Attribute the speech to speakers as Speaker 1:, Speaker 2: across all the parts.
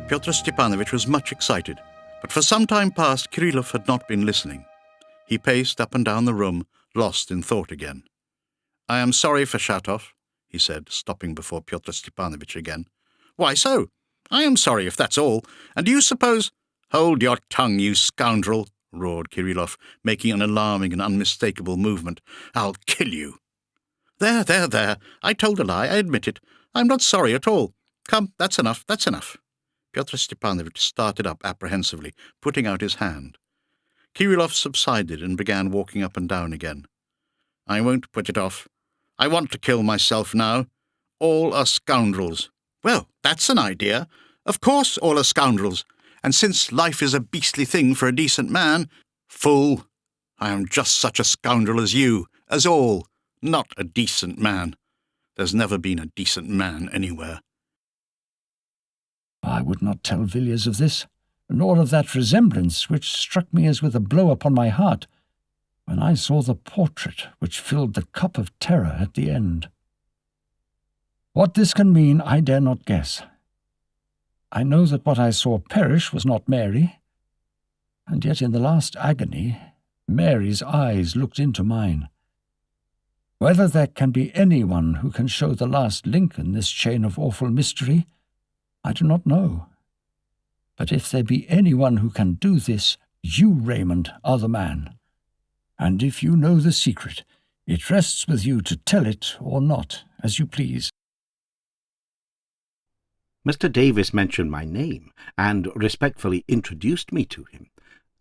Speaker 1: Pyotr Stepanovich was much excited, but for some time past Kirillov had not been listening. He paced up and down the room, lost in thought again. "I am sorry for Shatov," he said, stopping before Pyotr Stepanovich again. "Why so? I am sorry, if that's all. And do you suppose—" "Hold your tongue, you scoundrel," roared Kirillov, making an alarming and unmistakable movement. "I'll kill you." There. I told a lie, I admit it. I'm not sorry at all. Come, that's enough. Pyotr Stepanovich started up apprehensively, putting out his hand. Kirillov subsided and began walking up and down again. "I won't put it off. I want to kill myself now. All are scoundrels." "Well, that's an idea. Of course all are scoundrels. And since life is a beastly thing for a decent man—" "Fool! I am just such a scoundrel as you, as all. Not a decent man. There's never been a decent man anywhere."
Speaker 2: I would not tell Villiers of this, nor of that resemblance which struck me as with a blow upon my heart, when I saw the portrait which filled the cup of terror at the end. What this can mean I dare not guess. I know that what I saw perish was not Mary, and yet in the last agony Mary's eyes looked into mine. Whether there can be anyone who can show the last link in this chain of awful mystery, I do not know. But if there be anyone who can do this, you, Raymond, are the man. And if you know the secret, it rests with you to tell it or not, as you please.
Speaker 3: Mr. Davis mentioned my name, and respectfully introduced me to him.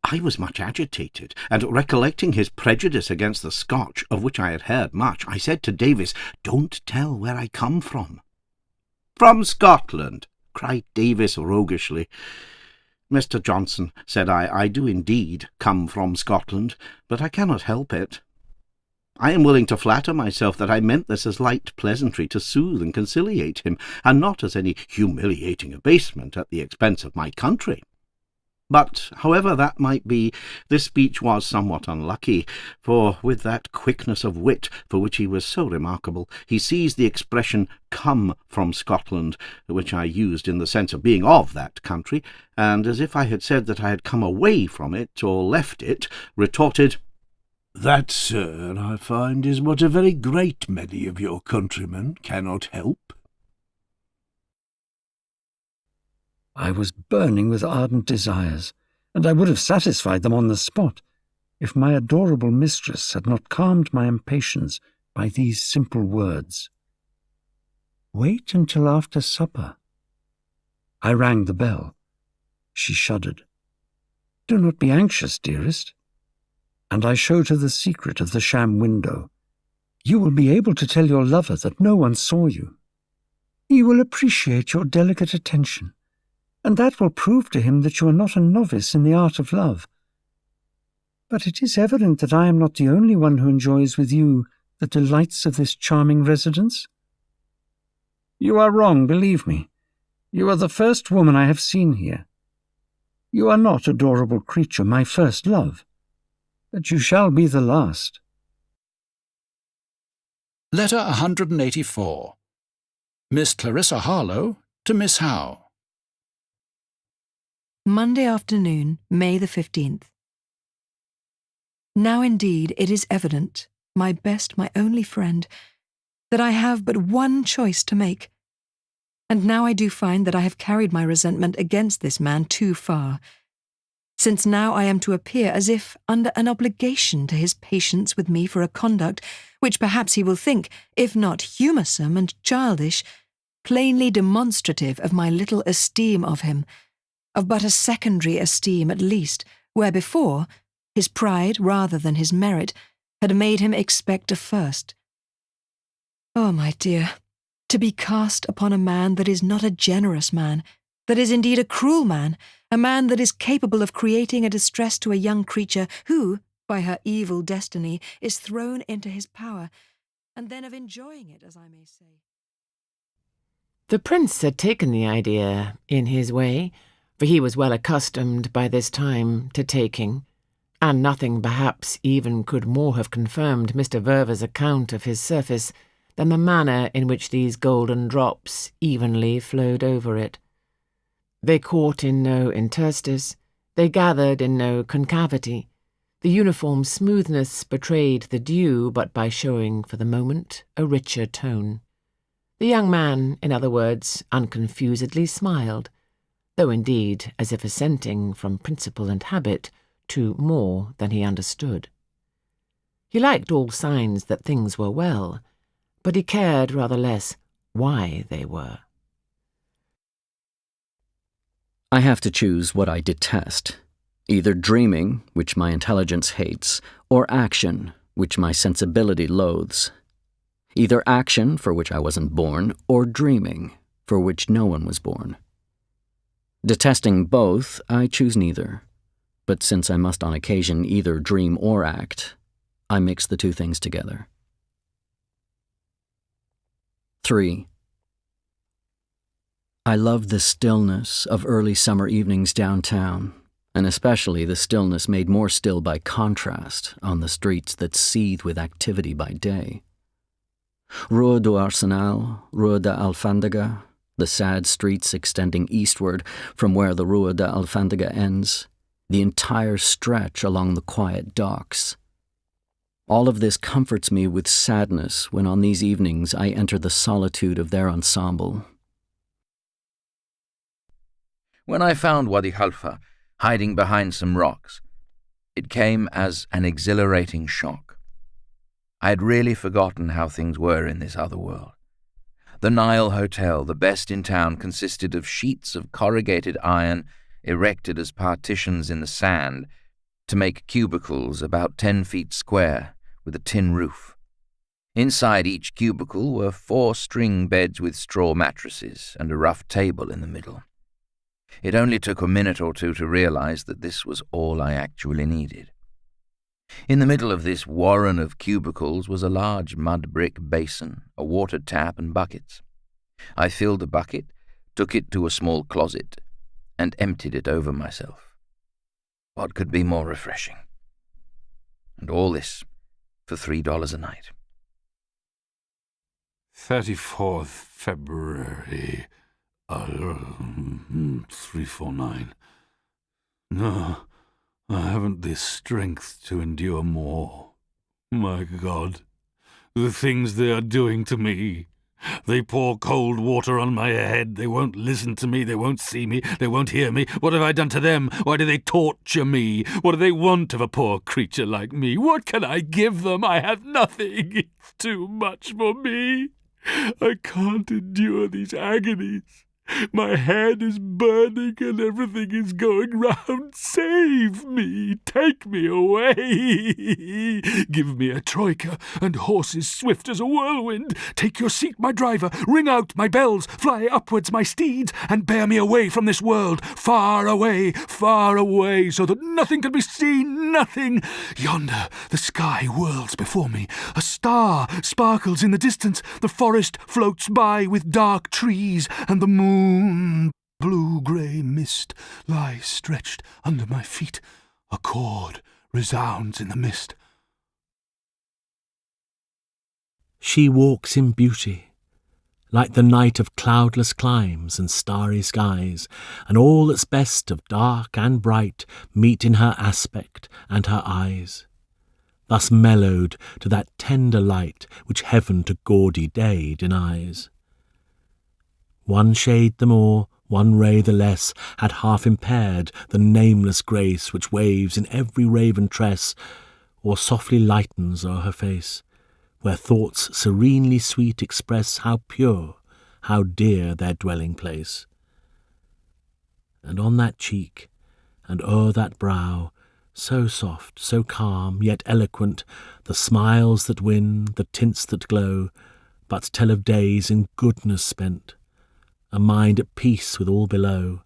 Speaker 3: I was much agitated, and recollecting his prejudice against the Scotch, of which I had heard much, I said to Davis, "Don't tell where I come from." "From Scotland," cried Davis roguishly. "Mr. Johnson," said I do indeed come from Scotland, but I cannot help it. I am willing to flatter myself that I meant this as light pleasantry to soothe and conciliate him, and not as any humiliating abasement at the expense of my country. But, however that might be, this speech was somewhat unlucky, for with that quickness of wit for which he was so remarkable, he seized the expression "come from Scotland," which I used in the sense of being of that country, and as if I had said that I had come away from it or left it, retorted,
Speaker 4: "That, sir, I find is what a very great many of your countrymen cannot help."
Speaker 2: I was burning with ardent desires, and I would have satisfied them on the spot, if my adorable mistress had not calmed my impatience by these simple words. "Wait until after supper." I rang the bell. She shuddered. "Do not be anxious, dearest." And I showed her the secret of the sham window. "You will be able to tell your lover that no one saw you. He will appreciate your delicate attention, and that will prove to him that you are not a novice in the art of love. But it is evident that I am not the only one who enjoys with you the delights of this charming residence." "You are wrong, believe me. You are the first woman I have seen here. You are not, adorable creature, my first love, but you shall be the last."
Speaker 5: Letter 184. Miss Clarissa Harlowe to Miss Howe.
Speaker 6: Monday afternoon, May the 15th. Now indeed it is evident, my best, my only friend, that I have but one choice to make. And now I do find that I have carried my resentment against this man too far, since now I am to appear as if under an obligation to his patience with me for a conduct which perhaps he will think, if not humoursome and childish, plainly demonstrative of my little esteem of him, of but a secondary esteem at least, where before his pride rather than his merit had made him expect a first. Oh, my dear, to be cast upon a man that is not a generous man, that is indeed a cruel man, a man that is capable of creating a distress to a young creature who, by her evil destiny, is thrown into his power, and then of enjoying it, as I may say.
Speaker 7: The prince had taken the idea in his way, for he was well accustomed by this time to taking, and nothing perhaps even could more have confirmed Mr. Verver's account of his surface than the manner in which these golden drops evenly flowed over it. They caught in no interstice, they gathered in no concavity. The uniform smoothness betrayed the dew but by showing, for the moment, a richer tone. The young man, in other words, unconfusedly smiled, though indeed as if assenting from principle and habit to more than he understood. He liked all signs that things were well, but he cared rather less why they were.
Speaker 8: I have to choose what I detest. Either dreaming, which my intelligence hates, or action, which my sensibility loathes. Either action, for which I wasn't born, or dreaming, for which no one was born. Detesting both, I choose neither. But since I must on occasion either dream or act, I mix the two things together. 3. I love the stillness of early summer evenings downtown, and especially the stillness made more still by contrast on the streets that seethe with activity by day. Rue du Arsenal, Rue de Alfandega, the sad streets extending eastward from where the Rue de Alfandega ends, the entire stretch along the quiet docks. All of this comforts me with sadness when on these evenings I enter the solitude of their ensemble.
Speaker 9: When I found Wadi Khalfa hiding behind some rocks, it came as an exhilarating shock. I had really forgotten how things were in this other world. The Nile Hotel, the best in town, consisted of sheets of corrugated iron erected as partitions in the sand to make cubicles about 10 feet square with a tin roof. Inside each cubicle were 4 string beds with straw mattresses and a rough table in the middle. It only took a minute or two to realize that this was all I actually needed. In the middle of this warren of cubicles was a large mud brick basin, a water tap and buckets. I filled a bucket, took it to a small closet, and emptied it over myself. What could be more refreshing? And all this for $3 a night.
Speaker 4: 34th February, 349. No, I haven't the strength to endure more. My God, the things they are doing to me. They pour cold water on my head. They won't listen to me. They won't see me. They won't hear me. What have I done to them? Why do they torture me? What do they want of a poor creature like me? What can I give them? I have nothing. It's too much for me. I can't endure these agonies. My head is burning and everything is going round. Save me! Take me away! Give me a troika and horses swift as a whirlwind. Take your seat, my driver. Ring out my bells. Fly upwards, my steeds, and bear me away from this world. Far away, so that nothing can be seen, nothing. Yonder, the sky whirls before me. A star sparkles in the distance. The forest floats by with dark trees, and the moon, blue-grey mist, lies stretched under my feet. A chord resounds in the mist.
Speaker 10: She walks in beauty, like the night of cloudless climes and starry skies, and all that's best of dark and bright meet in her aspect and her eyes, thus mellowed to that tender light which heaven to gaudy day denies. One shade the more, one ray the less, had half impaired the nameless grace which waves in every raven tress, or softly lightens o'er her face, where thoughts serenely sweet express how pure, how dear their dwelling place. And on that cheek, and o'er that brow, so soft, so calm, yet eloquent, the smiles that win, the tints that glow, but tell of days in goodness spent, a mind at peace with all below,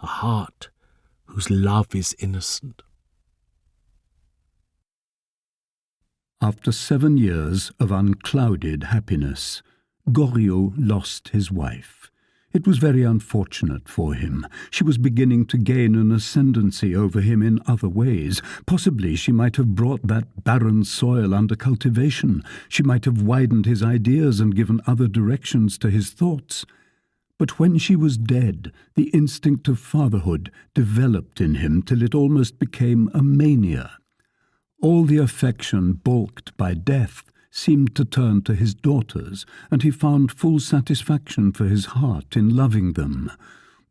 Speaker 10: a heart whose love is innocent.
Speaker 11: After 7 years of unclouded happiness, Goriot lost his wife. It was very unfortunate for him. She was beginning to gain an ascendancy over him in other ways. Possibly she might have brought that barren soil under cultivation. She might have widened his ideas and given other directions to his thoughts. But when she was dead, the instinct of fatherhood developed in him till it almost became a mania. All the affection balked by death seemed to turn to his daughters, and he found full satisfaction for his heart in loving them.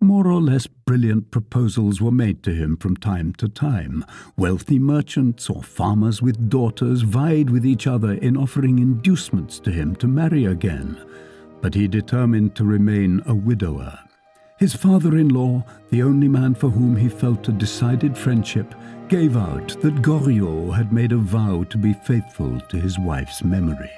Speaker 11: More or less brilliant proposals were made to him from time to time. Wealthy merchants or farmers with daughters vied with each other in offering inducements to him to marry again, but he determined to remain a widower. His father-in-law, the only man for whom he felt a decided friendship, gave out that Goriot had made a vow to be faithful to his wife's memory.